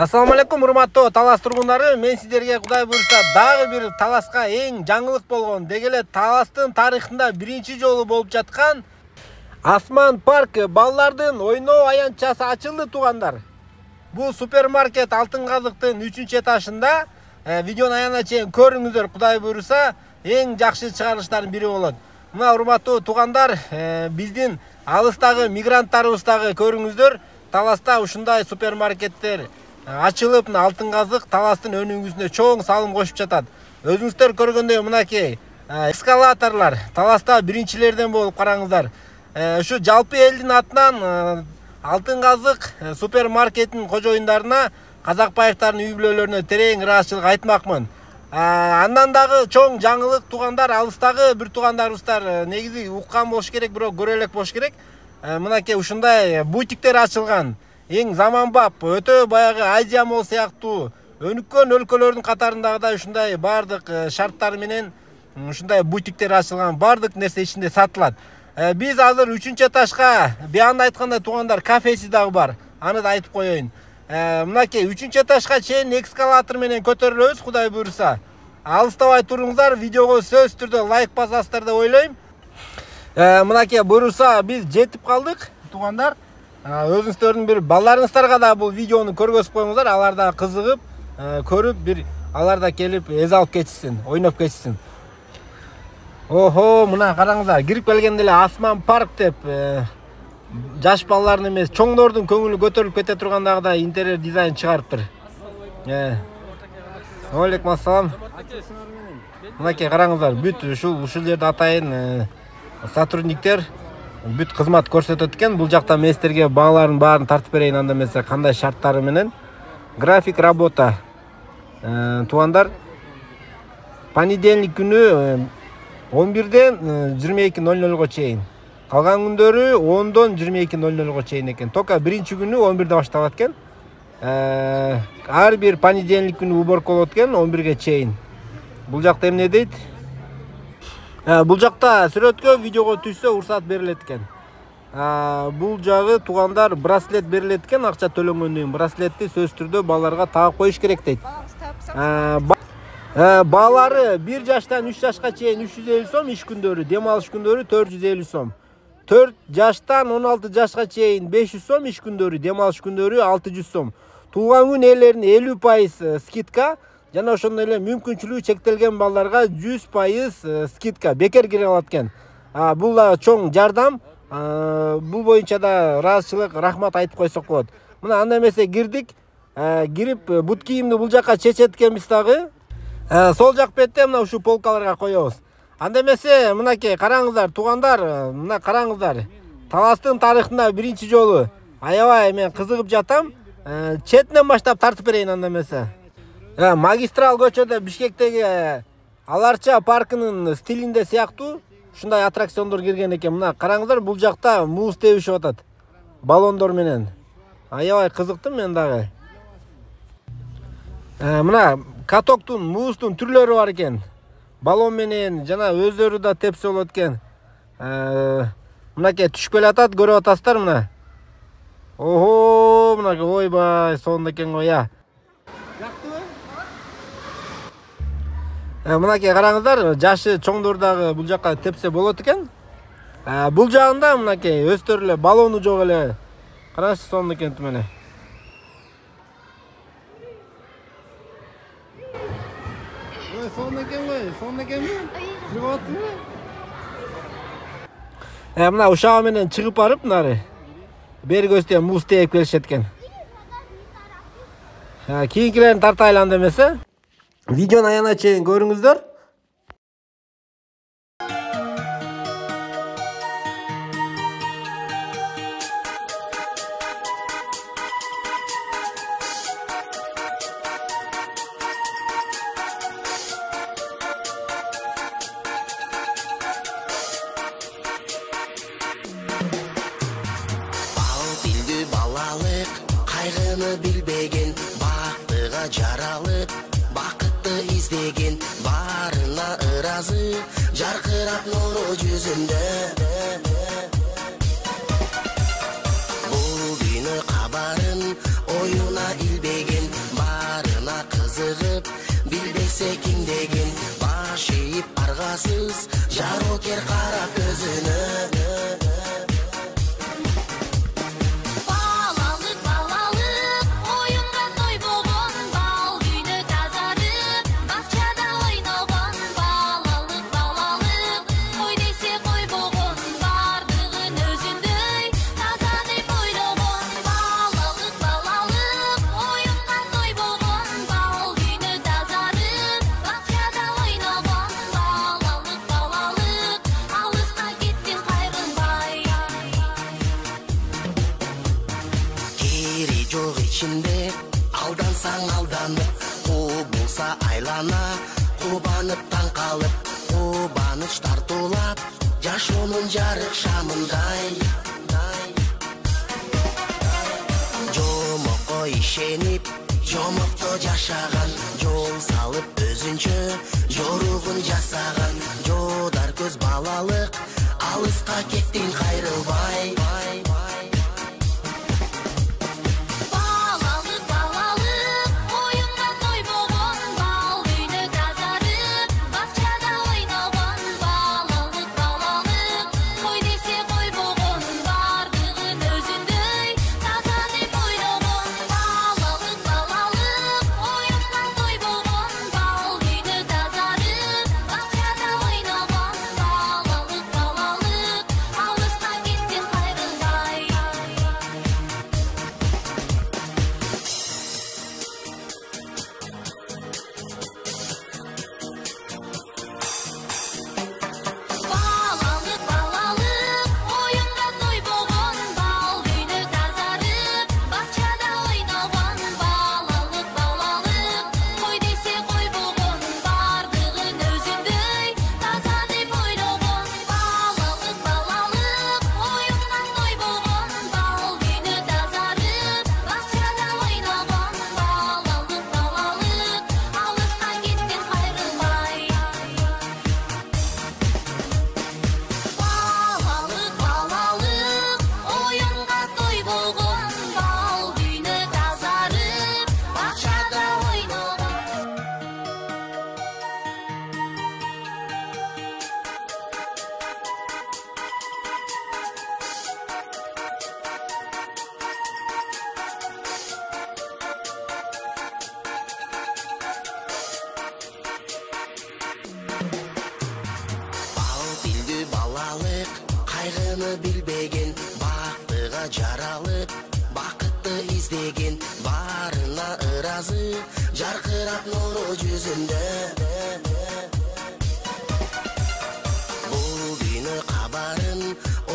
Assalamu алейкум, урматтуу Талас тургундары. Мен сиздерге Кудай буйрса дагы бир Таласка эң жаңылык болгон, дегеле Таластын тарыхында биринчи жолу болуп жаткан Асман парк балдардын ойноо аянтчасы ачылды туугандар. Бул супермаркет Алтын казыктын 3-этажында. Видеону аягына чейин көрүңүздөр, Кудай буйрса эң жакшы чыгарылыштардын бири болот. Мына урматтуу туугандар, биздин алыстагы мигранттарыбыздагы көрүңүздөр, Таласта ушундай супермаркеттер ачылып, Алтын казык Таластын өнүгүүсүнө чоң салым кошуп жатат. Өзүңүздөр көргөндөй мынакей эскалаторлар Таласта биринчилерден болуп караңыздар. Ушу жалпы элдин атынан Алтын казык супермаркеттин кожоюндарына, Казакбаевдардын үй бүлөлөрүнө терең ыраазычылык айтмакмын. Андан дагы чоң жаңылык туугандар, алыстагы бир туугандарыбыздар негизи уккан болуш керек, бирок көрө элек болуш керек. Мынакей ушундай бутиктер ачылган. Эң заманбап, өтө баягы Азия мол сыяктуу өнүккөн өлкөлөрдүн катарындагы ушундай бардык шарттар менен ушундай бутиктер ачылган, бардык нерсе ичинде сатылат. Биз азыр 3-этажга бианда айткандай туугандар кафеси дагы бар. Аны да айтып коеюн. Мынакей 3-этажга чейин эскалатор менен көтөрүлөбүз, Кудай буйрса. Алыстабай туруңуздар, видеого сөзсүз түрдө лайк басасыздар деп ойлойм. Мынакей буйрса биз жетип калдык туугандар. Өзүңүздөрдүн бир балдарыңыздарга да бул видеону көргөзүп коюңуздар, алар да кызыгып, көрүп, бир алар да келип эз алып кетишсин, ойноп кетишсин. Охо, мына караңыздар, кирип келгенде эле Асман парк деп жаш балдардын эмес, чоңдордун көңүлү көтөрүлүп кете тургандагыдай интерьер дизайн чыгарыптыр. Алейкум ассалам. Мынакей караңыздар, бүт ушул жерде атайын сотрудниктер бүт кызмат көрсөтөт экен. Бул жакта мен сиздерге бааларын баарын тартып берейин, анда эмесе кандай шарттары менен. График работа. Туугандар, понедельник күнү 11-ден 22:00 чейин. Калган күндөрү 10-дон 22:00 чейин экен. Тока биринчи күнү 11-де башталат экен. Ар бир понедельник күнү уборка болот экен 11-ге чейин. Бул жакта эмне дейт? Бул жакта сүрөткө, видеого түшсө уруксат берилет экен. Бул жагы туугандар браслет берилет экен, акча төлөнгөндөн кийин браслетти сөзсүз түрдө балдарга тагып коюш керек дейт. Баалары 1 жаштан 3 жашка чейин 350 сом, иш күндөрү, дем алыш күндөрү 450 сом. 4 жаштан 16 жашка чейин 500 сом, иш күндөрү, дем алыш күндөрү 600 сом. Туулган күн ээлерине 50% скидка, жана ошондой эле мүмкүнчүлүгү чектелген балдарга 100% скидка, бекер кире алат экен. Бул да чоң жардам. Бул боюнча да ыраазычылык, рахмат айтып койсок болот. Мына анда эмесе кирдик. Кирип бут кийимди бул жакка чечет экенбиз дагы. Сол жак бетте мына ушул полкаларга коебуз. Анда эмесе мынакей караңыздар туугандар, мына караңыздар. Таластын тарыхында биринчи жолу аябай мен кызыгып жатам. Четинен баштап тартып берейин анда эмесе. Магистрал көчөдө Бишкектеги Аларча паркынын стилинде сыяктуу ушундай аттракциондор кирген экен. Мына караңыздар, бул жакта муз тебишип атат баллондор менен. Аябай кызыктым мен дагы. Мына катоктун, муздун түрлөрү бар экен. Баллон менен жана өздөрү да тепсе болот экен. Мынакей түшүп келатат, көрүп атасыздар мына. Охо, мынакей ойбай, сонун экен го я. Мынакей караңыздар, жашы чоңдор дагы бул жакка тепсе болот экен. Бул жагында мынакей өстөр эле баллону жок эле. Караңызчы, сонун экен тумene. Сонун экен ғой, сонун экенби? Чыгып атсыңбы? Мына ушаğı менен чыгып барып, нары бери көздөн муз тээп келишет экен. Кийинкилерин тартайлы анда эмесе. Видеону аягына чейин көрүңүздөр. Кайгыны билбеген, бактыга жаралып, бакытты издеген, баарына ыраазы, жаркырап нуру жүзүндө. Бул күнү кабарын оюна илбеген, билбесе ким деген баш ийип аргасыз жарокер кара көзүнө жок ичинде алдансаң алданып кубулса айлана кубанып таң калып кубаныч тартуулап жашоонун жарык шамындай жомокко ишенип жомокто жашаган жол салып өзүнчө жоругун жасаган жодар көз балалык алыска кеттиң кайрылбай кайгыны билбеген бактыга жаралып бакытты издеген баарына ыраазы жаркырап нуру жүзүндө бул күнү кабарын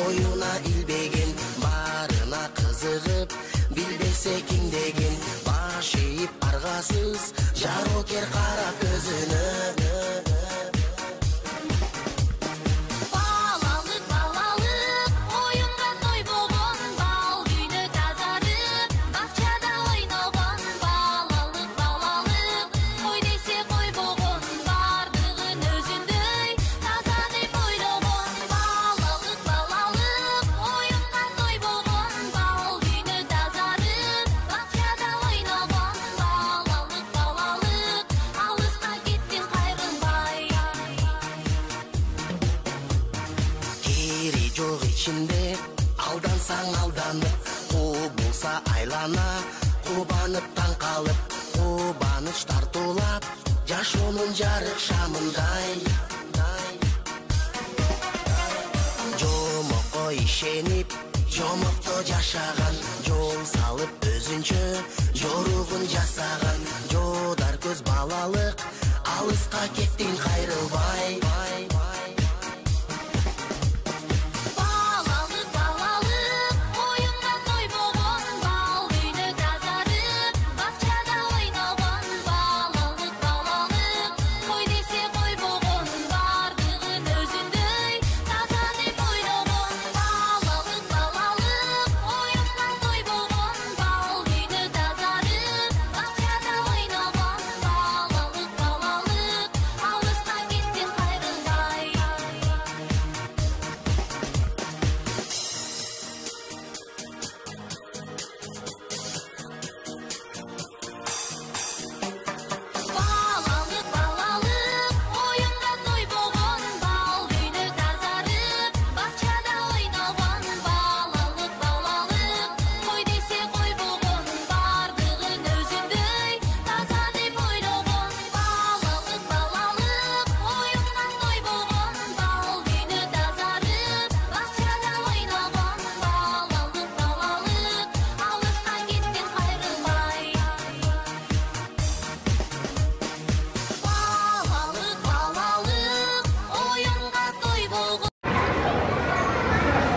оюна илбеген баарына кызыгып билбесе ким деген баш ийип аргасыз жарокер кара көзүнө жок ичинде алдансаң алданып кубулса айлана кубанып таң калып кубаныч тартуулап жашоонун жарык шамындай жомокко ишенип жомокто жашаган жол салып өзүнчө жоругун жасаган жодар көз балалык алыска кеттиң кайрылбай Get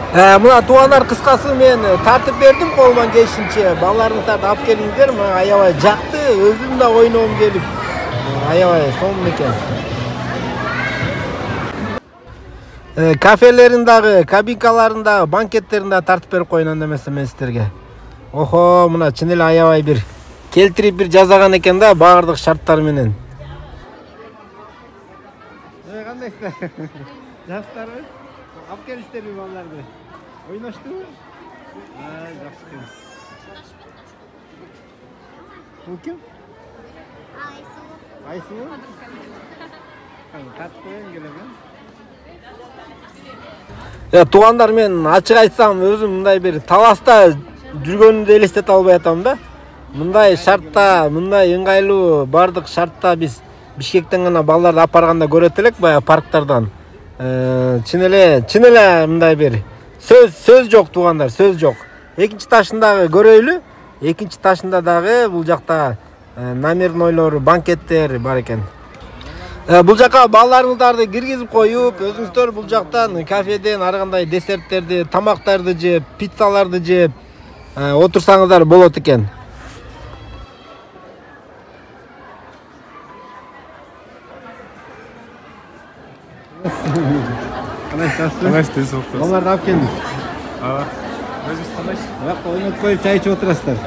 Мына туугандар, кыскасы мен тартып бердим колуман келишинче. Балдарыңыздарды алып келиңиздер, мага аябай жакты. Өзүм да ойногум келип, аябай сонун экен. Кафелерин дагы, кабинкаларын дагы, банкеттерин дагы тартып берип коюн анда эмесе мен сиздерге. Охо, мына чын эле аябай бир келтирип бир жасаган экен да, баардык шарттары менен. Кандайсыздар? Жакшысыздарбы? Алып келиштирби балдарды? Ойноштубу? Жакшы экен. Бул ким? Айсуу. Тартып коюн келем. Туугандар, мен ачык айтсам, өзүм мындай бир таласта жүргөнүмдү элестете албай атам да. Мындай шартта, мындай ыңгайлуу бардык шартта биз Бишкектен гана балдарды алып барганда көрөт элек, баягы парктардан. Чын эле мындай бир сөз жок туугандар, сөз жок. Экинчи ташындагы көрөйлү. Экинчи ташында дагы бул жакта номернойлор, банкеттер бар экен. Бул жака балдарыңыздарды киргизип коюп, өзүңүздөр бул жактан кафеден ар кандай десерттерди, тамактарды жеп, пиццаларды жеп отурсаңыздар болот экен. Кандайсыз? Балдарды алып келдиңиз. Өзүңүз кандайсыз? Бакта ойноп коюп чай ичип отурасыздар.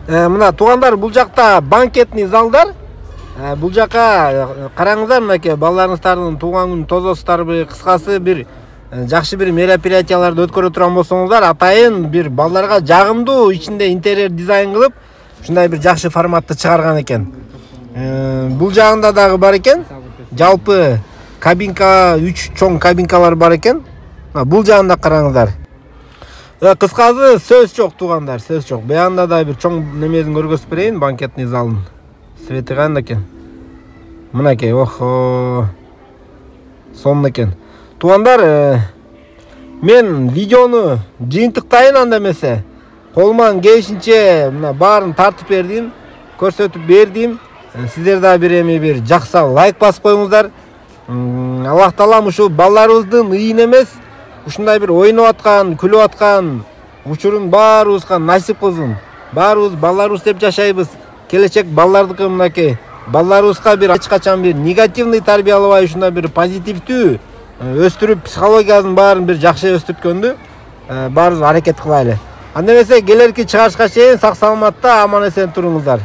Мына туугандар, бул жакта банкетный залдар. Бул жака караңыздар, мынакей балдарыңыздардын тууган күнүн тозосуздарбы, кыскасы бир жакшы бир мероприятияларды өткөрө турган болсоңуздар, атайын бир балдарга жагымдуу ичинде интерьер дизайн кылып, ушундай бир жакшы форматты чыгарган экен. Бул жагында дагы бар экен. Жалпы кабинка, 3 чоң кабинкалар бар экен. Бул жагында караңыздар. Кыскасы сөз жок туугандар, сөз жок. Буягында да бир чоң немесин көргөзүп берейин, банкетный залдын. Свети кандай экен? Мынакей, охо. Сонун экен. Туугандар, мен видеону жыйынтыктайын анда эмесе. Колуман келишинче мына баарын тартып бердим, көрсөтүп бердим. Сиздер да бир жакса лайк басып коюңуздар. Аллах таалам ушу балдарыбыздын ыйын эмес, ушундай бир ойноп аткан, күлүп аткан учурун баарыбызга насип кылсын. Баарыбыз балдарыбыз деп жашайбыз. Келечек балдардыкы мынакей. Балдарыбызга бир эч качан бир негативный тарбиялабай, ушундай бир позитивдүү өстүрүп, психологиясын баарын бир жакшы өстүрткөндү баарыбыз аракет кылайлы. Анда эмесе келерки чыгарышка чейин сак саламатта аман эсен туруңуздар.